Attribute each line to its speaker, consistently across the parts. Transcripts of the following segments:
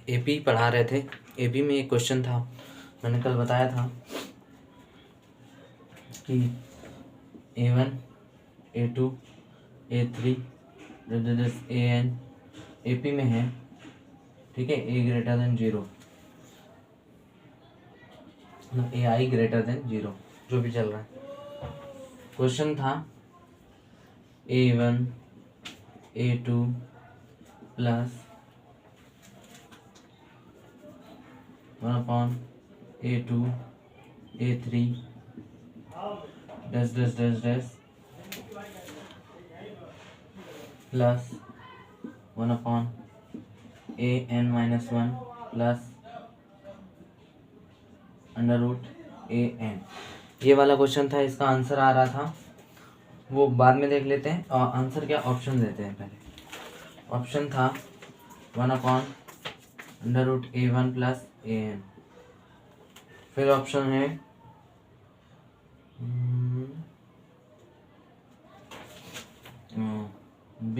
Speaker 1: AP पढ़ा रहे थे। एपी में एक क्वेश्चन था, मैंने कल बताया था कि A1 A2 A3 AN AP में है, ठीक है, A greater than 0, AI greater than 0, जो भी चल रहा है। क्वेश्चन था A1 A2 plus 1/A2 A3 dash dash dash dash plus 1/AN-1 plus √AN। ये वाला क्वेश्चन था, इसका आंसर आ रहा था, वो बाद में देख लेते हैं। और आंसर क्या, ऑप्शन देते हैं पहले। ऑप्शन था 1/√A1 प्लस AN। फिर ऑप्शन है B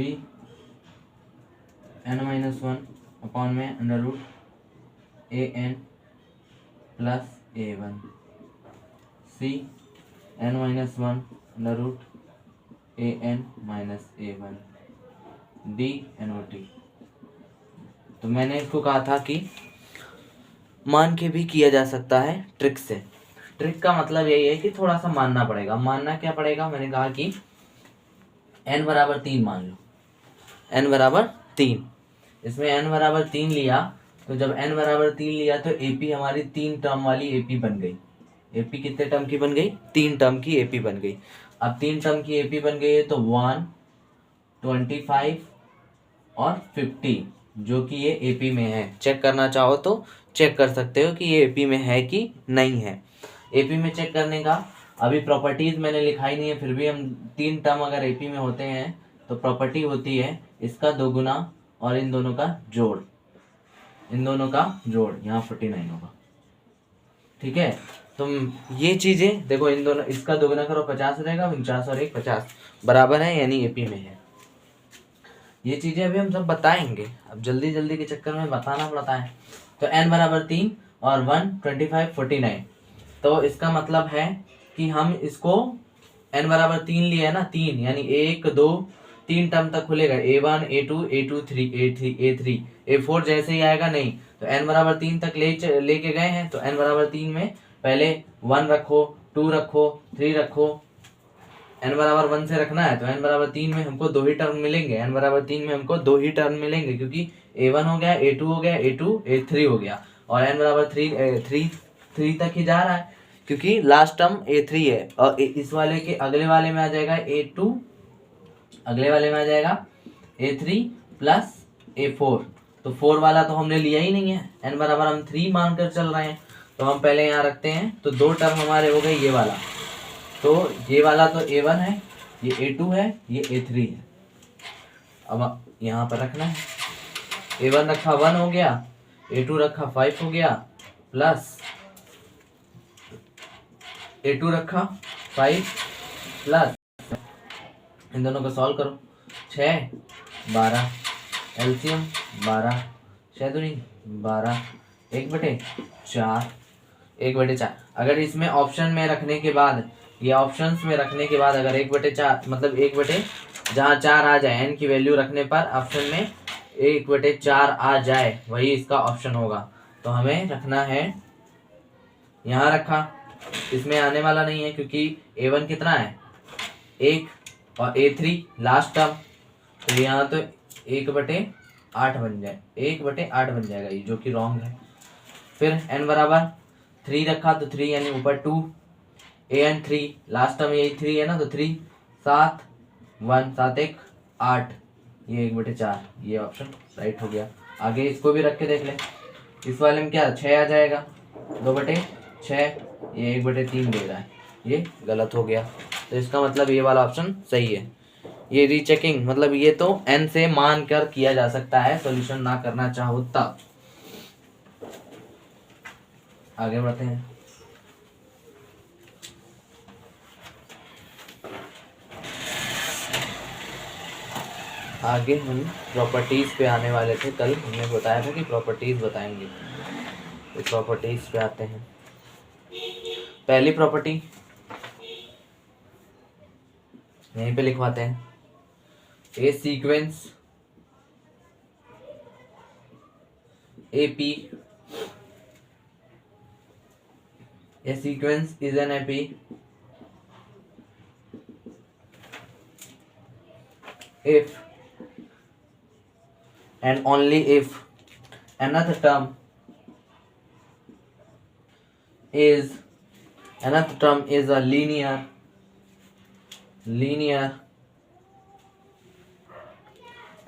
Speaker 1: N-1 अपॉन में √AN plus A1। C N-1 √AN minus A1। D NOT। तो मैंने इसको कहा था कि मान के भी किया जा सकता है ट्रिक से। ट्रिक का मतलब यही है कि थोड़ा सा मानना पड़ेगा। मानना क्या पड़ेगा, मैंने कहा कि n बराबर 3 मान लो, n बराबर 3। इसमें n बराबर 3 लिया, तो जब n बराबर 3 लिया तो AP हमारी 3 टर्म वाली AP बन गई। AP कितने टर्म की बन गई, 3 टर्म की AP बन गई। अब 3 टर्म की AP बन गई है तो 1, 25 और 50, जो कि ये AP में है। चेक करना चाहो तो चेक कर सकते हो कि ये AP में है कि नहीं है। AP में चेक करने का अभी प्रॉपर्टीज मैंने लिखाई नहीं है, फिर भी हम 3 टर्म अगर AP में होते हैं तो प्रॉपर्टी होती है इसका 2 गुना और इन दोनों का जोड़, इन दोनों का जोड़, यहाँ 49 होगा, ठीक है। तुम ये चीजें देखो, इन दोनों, इसका 2 गुना करो 50 रहेगा, 49 और 1 50 बराबर है, यानी AP में है। ये चीजें अभी हम सब बताएंगे, अब जल्दी जल्दी के चक्कर में बताना पड़ता है। तो n बराबर 3 और 1, 25, 49, तो इसका मतलब है कि हम इसको n बराबर 3 लिया है ना, 3 यानी 1 2 3 टर्म तक खुलेगा, A1 A2 A2 3 A3 A3 A4 जैसे ही आएगा नहीं, तो n बराबर 3 तक लेके गए हैं, तो n बराबर 3 में पहले 1 रखो, 2 रखो, 3 रखो। n बराबर 1 से रखना है तो n बराबर 3 में हमको 2 ही टर्म मिलेंगे, n बराबर 3 में हमको 2 ही टर्म मिलेंगे, क्योंकि A1 हो गया, A2 हो गया, A2 A3 हो गया, और n बराबर 3 तक ही जा रहा है, क्योंकि लास्ट टर्म A3 है। और इस वाले के अगले वाले में आ जाएगा A2, अगले वाले में आ जाएगा A3 प्लस A4। तो 4 वाला तो हमने लिया ही नहीं है, n बराबर हम 3 मानकर चल रहे हैं, तो हम पहले यहाँ रखते हैं। तो 2 टर्म हमारे हो गए, ये वाला, तो ये वाला तो A1 है, ये A2 है, ये A3 है। अब यहाँ पर रखना है, A1 रखा 1 हो गया, A2 रखा 5 हो गया, प्लस A2 रखा 5 प्लस, इन दोनों को सॉल्व करो, 6 12 एलसीएम 12, 6 दूनी 12, 1/4, 1/4। अगर इसमें ऑप्शन में रखने के बाद, ये ऑप्शंस में रखने के बाद अगर 1/4 मतलब 1 बटे जहाँ 4 आ जाए, n की वैल्यू रखने पर ऑप्शन में 1/4 आ जाए, वही इसका ऑप्शन होगा। तो हमें रखना है, यहाँ रखा, इसमें आने वाला नहीं है क्योंकि A1 कितना है 1 और A3 लास्ट टर्म, तो यहाँ तो 1/8 बन जाए, 1/8 बन जाएगा ये, जो कि रॉन्ग है। फिर n बराबर 3 रखा तो 3 यानी ऊपर 2, AN 3 लास्ट टर्म यही 3 है ना, तो 3 7 1 7 1 8, ये 1/4, ये ऑप्शन राइट हो गया। आगे इसको भी रख के देख ले, इस वाले में क्या 6 आ जाएगा, 2/6, ये 1/3 दे रहा है, ये गलत हो गया। तो इसका मतलब ये वाला ऑप्शन सही है। ये रीचेकिंग मतलब ये तो n से मान कर किया जा सकता है, सॉल्यूशन ना करना चाहो तब। आगे बढ़ते हैं। आगे हम प्रॉपर्टीज़ पे आने वाले थे, कल हमने बताया था कि प्रॉपर्टीज़ बताएंगे, तो प्रॉपर्टीज़ पे आते हैं। पहली प्रॉपर्टी यहीं पे लिखवाते हैं, ए sequence AP, a sequence is an AP if and only if another term is a linear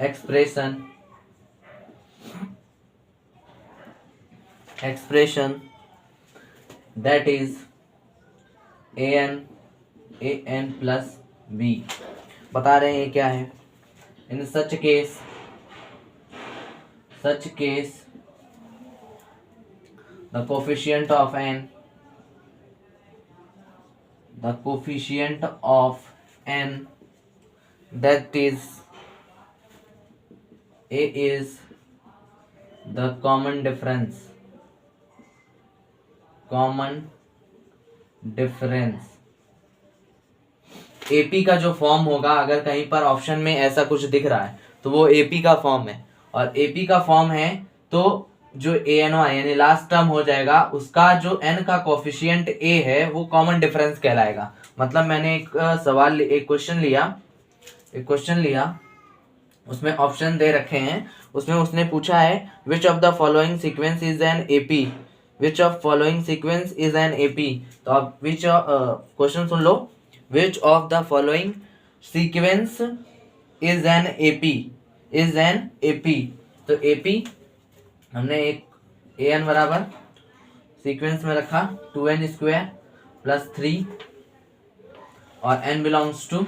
Speaker 1: expression that is an plus b। बता रहे हैं ये क्या है। In such case the coefficient of n that is a is the common difference AP का जो form होगा, अगर कहीं पर ऑप्शन में ऐसा कुछ दिख रहा है तो वो AP का फॉर्म है, और AP का फॉर्म है तो जो ANY यानी लास्ट टर्म हो जाएगा, उसका जो n का कोफिशिएंट A है वो कॉमन डिफरेंस कहलाएगा। मतलब मैंने एक क्वेश्चन लिया, उसमें ऑप्शन दे रखे हैं, उसमें उसने पूछा है which of the following sequence is an AP, तो आप question soon low, which of the following sequence is an AP, तो AP हमने एक AN बराबर सीक्वेंस में रखा 2n स्क्वायर प्लस 3 और n belongs to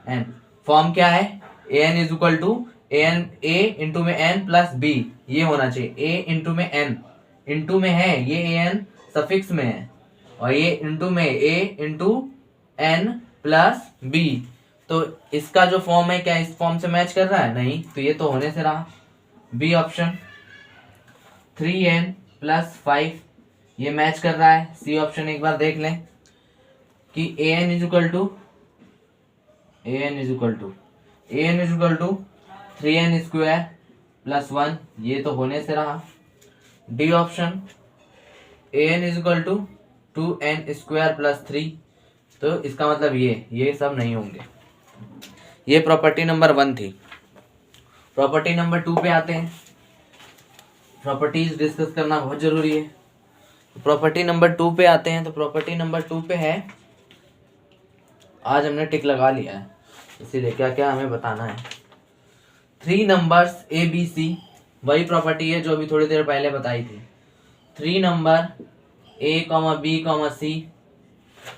Speaker 1: n। Form क्या है, AN is equal to AN A into में n प्लस B, ये होना चाहिए। A इंटू में n, इंटू में है ये AN सफिक्स में है, और ये इंटू में A into n plus B, तो इसका जो फॉर्म है क्या इस फॉर्म से मैच कर रहा है? नहीं, तो ये तो होने से रहा B ऑप्शन। 3n प्लस 5 ये मैच कर रहा है, C ऑप्शन। एक बार देख लें कि AN is equal to 3n square plus 1, ये तो होने से रहा। D option AN is equal to 2n square plus 3, तो इसका मतलब ये सब नहीं होंगे। ये प्रॉपर्टी नंबर 1 थी। प्रॉपर्टी नंबर 2 पे आते हैं। प्रॉपर्टीज डिस्कस करना बहुत जरूरी है। प्रॉपर्टी नंबर 2 पे आते हैं, तो प्रॉपर्टी नंबर 2 पे है, आज हमने टिक लगा लिया है, इसीलिए क्या क्या हमें बताना है। 3 नंबर्स ABC, वही प्रॉपर्टी है जो अभी थोड़ी देर पहले बताई थी। 3 number A, B, C,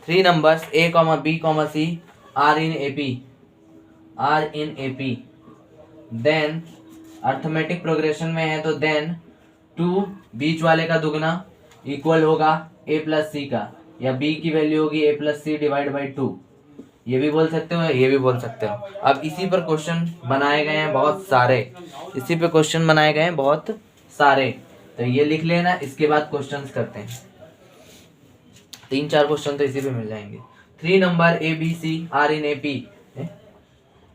Speaker 1: 3 numbers A, B, C are in AP, then arithmetic progression में है, तो देन 2 बीच वाले का दुगना इक्वल होगा A प्लस C का, या B की वैल्यू होगी A plus C divide by 2। ये भी बोल सकते हो, ये भी बोल सकते हो। अब इसी पर क्वेश्चन बनाए गए हैं बहुत सारे, तो ये लिख लेना, इसके बाद क्वेश्चंस करते हैं। 3-4 क्वेश्चन तो इसी पे मिल जाएंगे। 3 number ABC are in AP,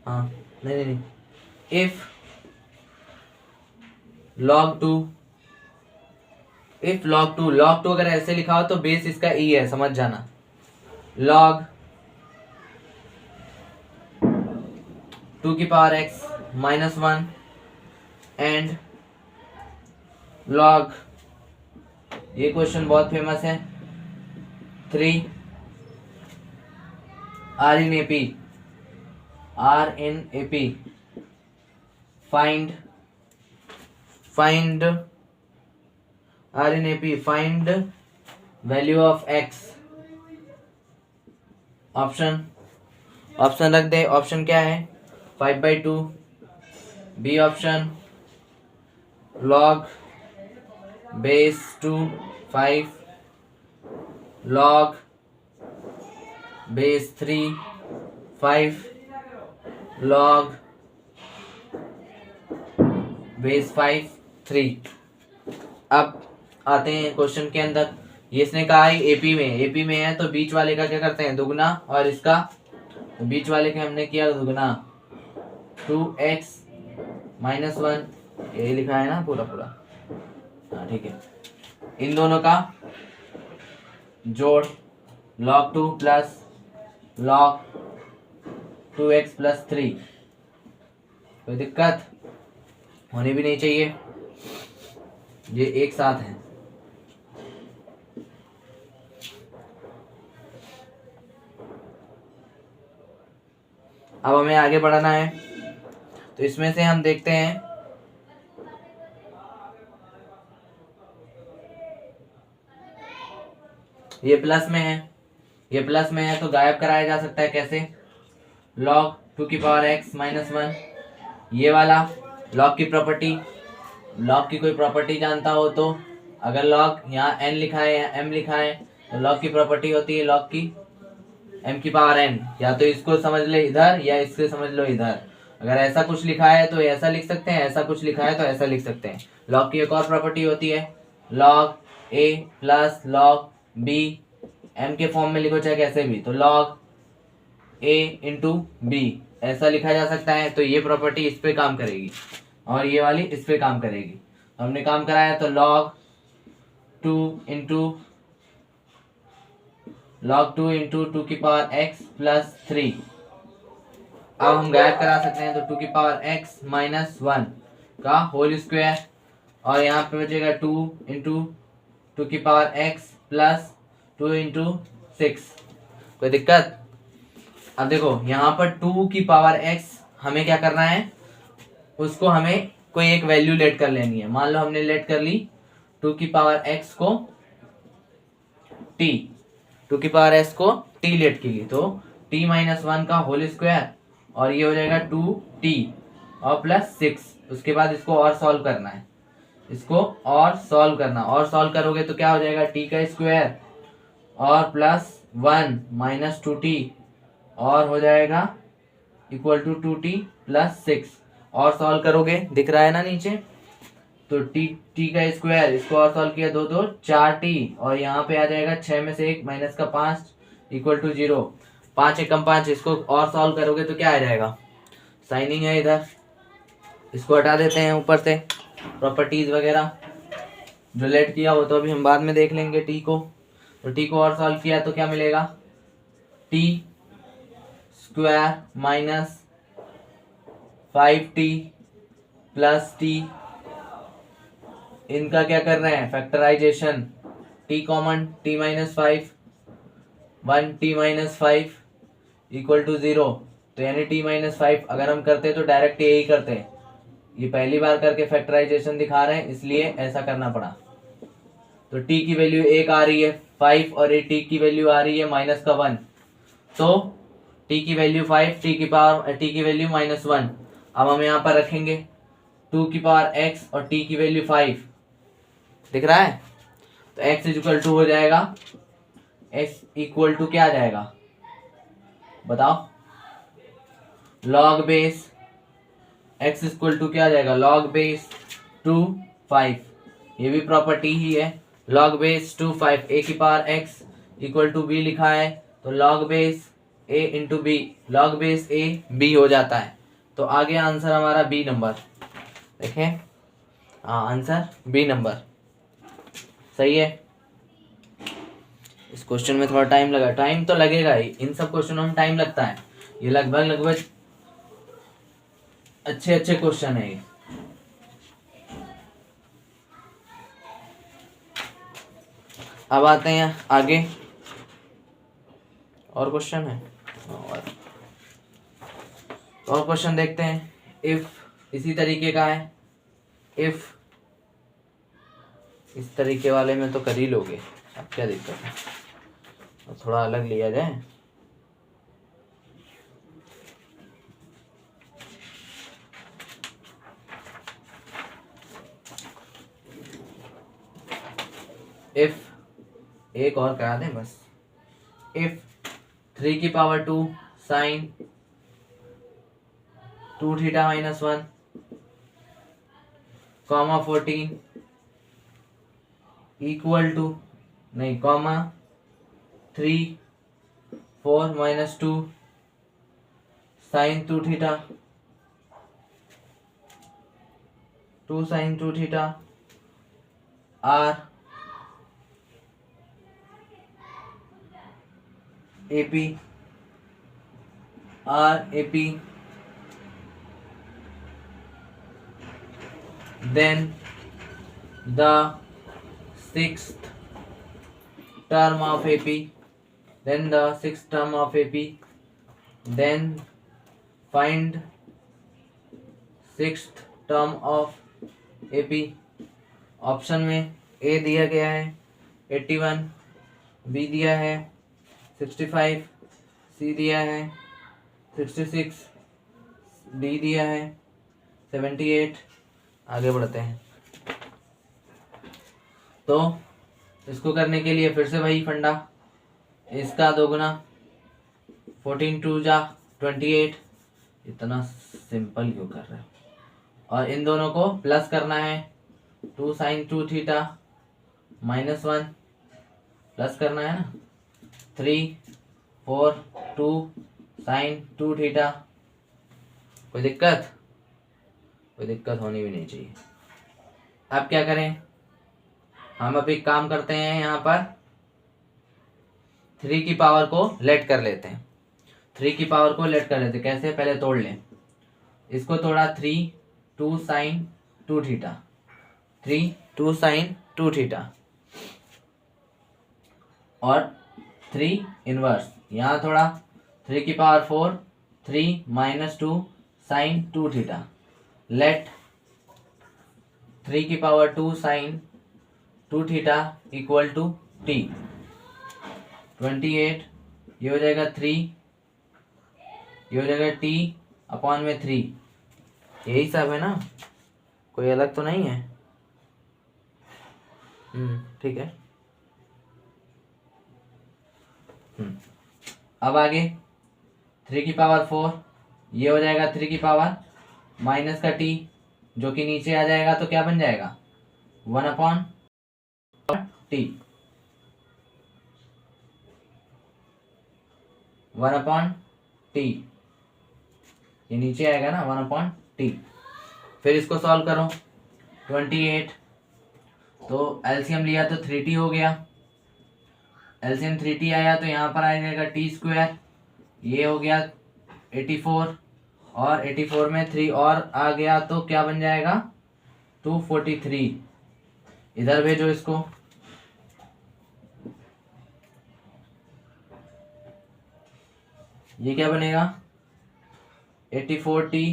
Speaker 1: हाँ नहीं, इफ log 2 अगर ऐसे लिखा हो तो बेस इसका E है, समझ जाना। log 2 की power x minus 1 and log, ये क्वेश्चन बहुत फेमस है, 3 R in AP find R in AP find value of x। Option रख दे। ऑप्शन क्या है, 5/2। B option log base 2 5, log base 3 5, log base 5 3। अब आते हैं क्वेश्चन के अंदर। ये इसने कहा है एपी में है, तो बीच वाले का क्या करते हैं, दुगना, और इसका तो बीच वाले का हमने किया दुगना 2x माइनस 1, ये लिखा है ना पूरा पूरा, हाँ ठीक है। इन दोनों का जोड़ log 2 plus log 2x plus 3। कोई दिक्कत होनी भी नहीं चाहिए, ये एक साथ है। अब हमें आगे बढ़ाना है, तो इसमें से हम देखते हैं ये प्लस में है, ये प्लस में है तो गायब कराया जा सकता है कैसे, log 2 की पावर x माइनस 1। ये वाला log की प्रॉपर्टी, log की कोई प्रॉपर्टी जानता हो तो, अगर log यहाँ n लिखा है या m लिखा है तो log की प्रॉपर्टी होती है log की m की पावर n। या तो इसको समझ ले इधर या इससे समझ लो इधर। अगर ऐसा कुछ लिखा है तो ऐसा लिख सकते हैं, ऐसा कुछ लिखा है तो ऐसा लिख सकते हैं। log की एक और प्रॉपर्टी होती है log a plus log b, m के फॉर्म में लिखो चाहे कैसे भी, तो log a इंटू बी ऐसा लिखा जा सकता है। तो ये प्रॉपर्टी इस पे काम करेगी और ये वाली इस पे काम करेगी। हमने काम कराया तो log 2 इंटू 2 की पावर x प्लस 3। अब हम गायब करा सकते हैं तो 2 की पावर x माइनस 1 का होल स्क्वायर, और यहाँ पे बचेगा 2 इंटू 2 की पावर x प्लस 2 इंटू 6। कोई दिक्कत? अब देखो यहाँ पर 2 की पावर x हमें क्या करना है, उसको हमें कोई एक वैल्यू लेट कर लेनी है। मान लो हमने लेट कर ली 2 की पावर x को t, 2 की पावर s को t लेट की ली, तो t माइनस 1 का होल स्क्वायर, और ये हो जाएगा 2t और प्लस 6। उसके बाद इसको और सॉल्व करना है, इसको और सॉल्व करना, और सॉल्व करोगे तो क्या हो जाएगा, t का स्क्वायर और प्लस 1 माइनस 2t और हो जाएगा इक्वल टू 2t प्लस 6। और सॉल्व करोगे, दिख रहा है ना नीचे, तो t का स्क्वायर, इसको और सॉल्व किया 2 2 4t, और यहाँ पे आ जाएगा 6 में से 1 माइनस का 5 इक्वल टू 0। 5 एकम 5, इसको और सॉल्व करोगे तो क्या आ जाएगा, साइनिंग है इधर, इसको हटा देते हैं ऊपर से प्रॉपर्टीज वगैरह जो लेट किया वो तो अभी हम बाद में देख लेंगे t को। तो t को और सॉल्व किया तो क्या मिलेगा, t square minus 5t plus t, इनका क्या कर रहे हैं, factorisation, t common, t minus 5 1t minus 5 equal to 0। तो यानी t माइनस 5 अगर हम करते तो डायरेक्ट यही करते हैं, ये पहली बार करके फैक्टराइजेशन दिखा रहे हैं इसलिए ऐसा करना पड़ा। तो t की वैल्यू 1 आ रही है 5 और ये t की वैल्यू आ रही है माइनस का 1, तो t की वैल्यू 5, t की वैल्यू माइनस 1। अब हम यहाँ पर रखेंगे 2 की पावर x और t की वैल्यू 5, दिख रहा है, तो x इक्वल टू हो जाएगा, x इक्वल टू क्या आ जाएगा बताओ, log base x equal to क्या आ जाएगा, log बेस 2 5, ये भी प्रॉपर्टी ही है, log बेस 2 5, a की power x equal to b लिखा है, तो log base a into B, log base a b हो जाता है। तो आ गया आंसर हमारा बी नंबर, देखें, हाँ आंसर बी नंबर सही है। इस क्वेश्चन में थोड़ा टाइम लगा, टाइम तो लगेगा ही, इन सब क्वेश्चनों में टाइम लगता है, ये लगभग अच्छे अच्छे क्वेश्चन है ये। अब आते हैं आगे, और क्वेश्चन है, और क्वेश्चन देखते हैं। इफ इसी तरीके का है, इफ इस तरीके वाले में तो कर ही लोगे, अब क्या दिक्कत है, तो थोड़ा अलग लिया जाए। इफ एक और करा दें बस, इफ 3 की power 2 sine 2 theta minus 1 comma 14 equal to नहीं comma 3 4 minus 2 sine 2 theta 2 sine 2 theta are AP then the sixth term of AP then find sixth term of AP। Option में ए दिया गया है 81, बी दिया है 65, सी दिया है 66, डी दिया है 78। आगे बढ़ते हैं। तो इसको करने के लिए फिर से वही फंडा, इसका दोगुना 14 2 जा 28। इतना सिंपल क्यों कर रहे हो? और इन दोनों को प्लस करना है 2 साइन 2 थीटा माइनस 1 प्लस करना है ना 3 4 2 साइन 2 थीटा। कोई दिक्कत होनी भी नहीं चाहिए। अब क्या करें, हम अब एक काम करते हैं, यहाँ पर 3 की पावर को लेट कर लेते हैं। 3 की पावर को लेट कर लेते हैं। कैसे? पहले तोड़ लें। इसको तोड़ा 3 2 साइन 2 थीटा 3 2 साइन 2 थीटा और 3 इनवर्स। यहाँ थोड़ा 3 की power 4 3 minus 2 sine 2 theta let 3 की power 2 sine 2 theta equal to t 28। ये हो जाएगा 3, ये हो जाएगा टी अपॉन में 3। यही सब है ना, कोई अलग तो नहीं है। ठीक है। अब आगे 3 की पावर 4, ये हो जाएगा 3 की पावर माइनस का टी जो कि नीचे आ जाएगा, तो क्या बन जाएगा 1 अपॉन टी 1 अपॉन टी। ये नीचे आएगा ना 1 अपॉन टी। फिर इसको सॉल्व करो 28, तो एलसीएम लिया तो 3t हो गया। एलसीएम 3t आया तो यहाँ पर आ जाएगा टी स्क्वायर, ये हो गया 84 और 84 में 3 और आ गया तो क्या बन जाएगा 243। इधर भेजो इसको। ये क्या बनेगा 84t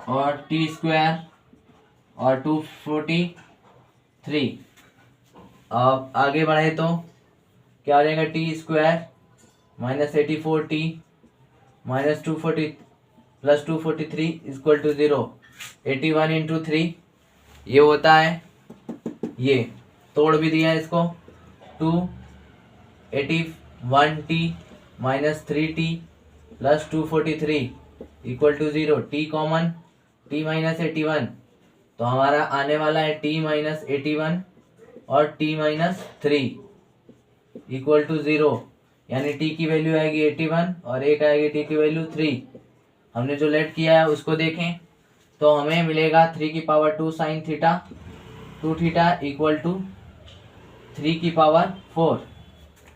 Speaker 1: और टी स्क्वायर और 243। अब आगे बढ़े तो क्या हो जाएगा t square minus 84t minus 240 plus 243 equal to 0। 81 into 3 ये होता है, ये तोड़ भी दिया इसको 281t minus 3t plus 243 equal to 0। t common, t minus 81, तो हमारा आने वाला है t माइनस 81 और t माइनस 3 इक्वल टू 0। यानी t की वैल्यू आएगी 81 और एक आएगी t की वैल्यू 3। हमने जो लेट किया है उसको देखें तो हमें मिलेगा 3 की power 2 sine theta 2 theta equal to 3 की पावर 4।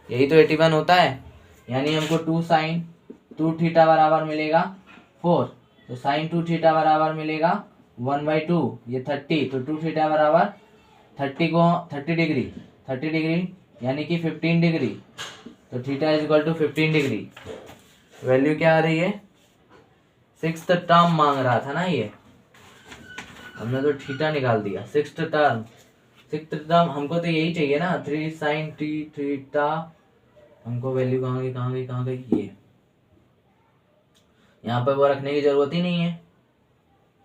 Speaker 1: यही तो 81 होता है। यानी हमको 2 साइन 2 थीटा बराबर मिलेगा 4, तो साइन 2 थीटा बराबर मिलेगा 1/2, ये 30, तो 2 थीटा बराबर 30 डिग्री यानी कि 15 डिग्री, तो theta is equal to 15 degree. Value क्या आ रही है 6th टर्म मांग रहा था ना, ये हमने तो थीटा निकाल दिया। 6th टर्म हमको तो यही चाहिए ना 3 साइन टी थीटा। हमको वैल्यू कहाँ गई ये। यहाँ पर वो रखने की जरूरत ही नहीं है,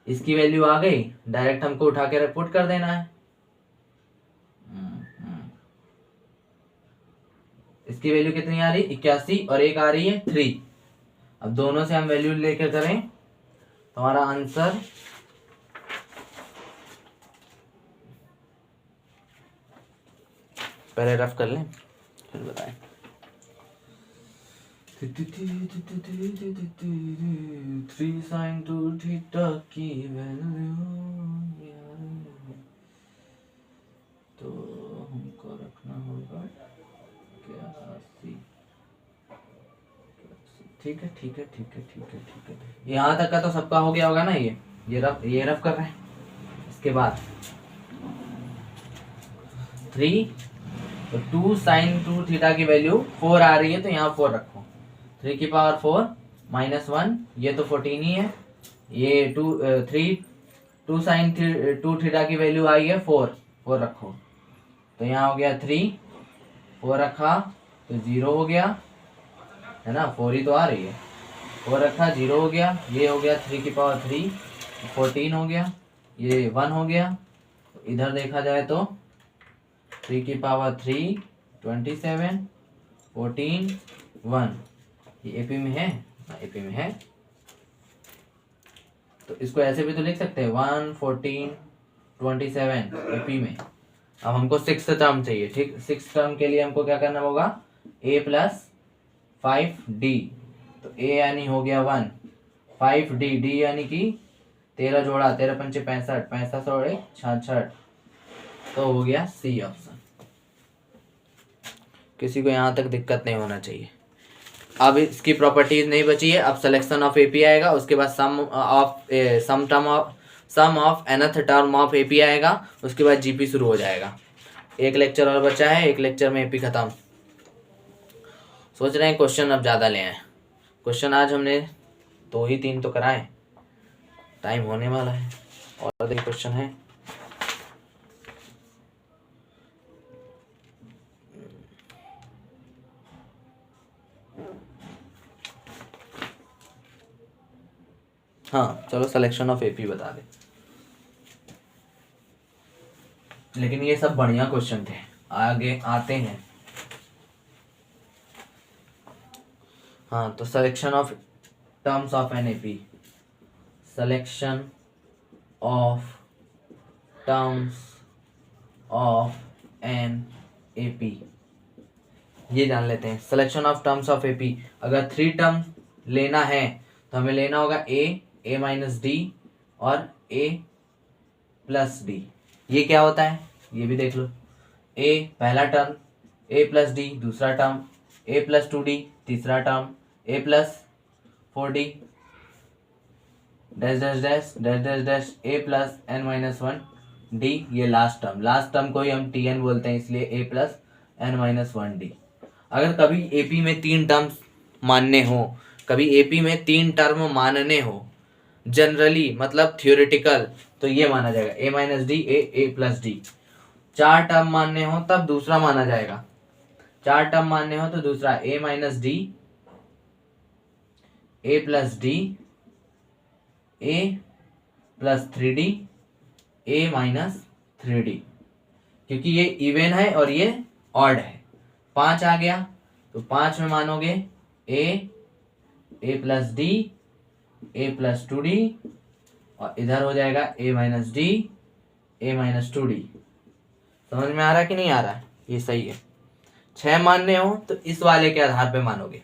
Speaker 1: इसकी वैल्यू आ गई, डायरेक्ट हमको उठा के पुट कर देना है। इसकी वैल्यू कितनी आ रही 81 और एक आ रही है 3। अब दोनों से हम वैल्यू लेकर करें तो हमारा आंसर पहले रफ कर लें फिर बताएं। 3 sin 2 थीटा की वैल्यू तो हमको रखना होगा 81। ठीक है ठीक है ठीक है ठीक है ठीक है। यहाँ तक का तो सबका हो गया होगा ना। ये रफ कर रहे हैं। इसके बाद 3 तो 2 sin 2 थीटा की वैल्यू 4 आ रही है तो यहाँ 4 रखो। 3 की पावर 4 -1 ये तो 14 ही है। ये 2 sin 2 थीटा की वैल्यू आई है 4 रखो तो यहाँ हो गया 3 4 रखा तो 0 हो गया है ना। 4 ही तो आ रही है। 4 रखा 0 हो गया। ये हो गया 3 की पावर 3 14 हो गया। ये 1 हो गया। इधर देखा जाए तो 3 की पावर 3 27 14 1 ये एपी में है। एपी में है तो इसको ऐसे भी तो लिख सकते हैं 1 14 27 एपी में। अब हमको 6th टर्म चाहिए। ठीक 6th टर्म के लिए हमको क्या करना होगा a + 5d तो a यानी हो गया 1 5d d यानी कि 13 जोड़ा 13 पंचे 65 65 और 66 तो हो गया सी ऑप्शन। किसी को यहाँ तक दिक्कत नहीं होना चाहिए। अब इसकी प्रॉपर्टीज नहीं बची है। अब सिलेक्शन ऑफ एपी आएगा। उसके बाद sum of nth term of AP आएगा। उसके बाद जीपी शुरू हो जाएगा। एक लेक्चर और बचा है। एक लेक्चर में एपी खत्म। सोच रहे हैं क्वेश्चन अब ज़्यादा ले आए। क्वेश्चन आज हमने 2 ही 3 तो कराए। टाइम होने वाला है और अधिक क्वेश्चन है। हाँ चलो सिलेक्शन ऑफ एपी बता दे। लेकिन ये सब बढ़िया क्वेश्चन थे। आगे आते हैं। हाँ तो selection of terms of an AP. Selection of terms of an AP ये जान लेते हैं। Selection of terms of AP अगर 3 टर्म लेना है तो हमें लेना होगा a - d और a + d। ये क्या होता है ये भी देख लो। a पहला टर्म a + d दूसरा टर्म a + 2d तीसरा term a + 4d dash dash dash dash dash dash a + n - 1d ये लास्ट टर्म को ही हम tn बोलते हैं इसलिए a + n - 1d। अगर कभी एपी में 3 टर्म मानने हो जनरली मतलब थियोरेटिकल तो ये माना जाएगा a - d a + d। 4 term मानने हो तब दूसरा माना जाएगा। 4 टर्म मानने हो तो दूसरा a - d a + d a + 3d a - 3d क्योंकि ये इवन है और ये ऑड है। 5 आ गया तो 5 में मानोगे a + d a + 2d और इधर हो जाएगा a - d a - 2d। समझ में आ रहा है कि नहीं आ रहा है? ये सही है। 6 मानने हो तो इस वाले के आधार पे मानोगे।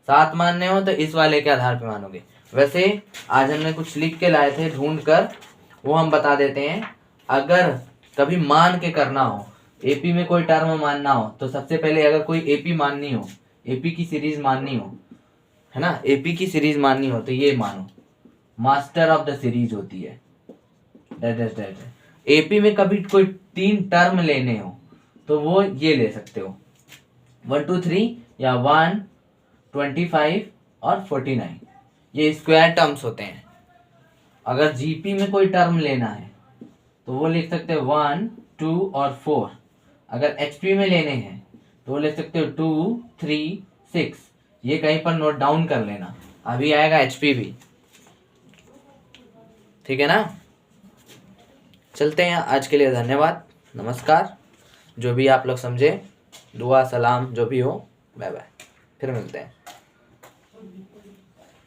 Speaker 1: 7 मानने हो तो इस वाले के आधार पे मानोगे। वैसे आज हमने कुछ लिख के लाए थे ढूंढ कर, वो हम बता देते हैं। अगर कभी मान के करना हो एपी में कोई टर्म मानना हो तो सबसे पहले अगर कोई एपी माननी हो एपी की सीरीज माननी हो है ना एपी की सीरीज माननी हो तो ये मानो मास्टर ऑफ द सीरीज होती है। एपी में कभी कोई 3 टर्म लेने हो तो वो ये ले सकते हो 1 2 3 या 1 25 और 49 ये स्क्वायर टर्म्स होते हैं। अगर जीपी में कोई टर्म लेना है तो वो लिख सकते हो 1 2 और 4। अगर एचपी में लेने हैं तो वो लिख सकते हो 2 3 6। ये कहीं पर नोट डाउन कर लेना। अभी आएगा एचपी भी। ठीक है ना। चलते हैं। आज के लिए धन्यवाद। नमस्कार। जो भी आप लोग समझे दुआ सलाम जो भी हो बाय बाय। फिर मिलते हैं।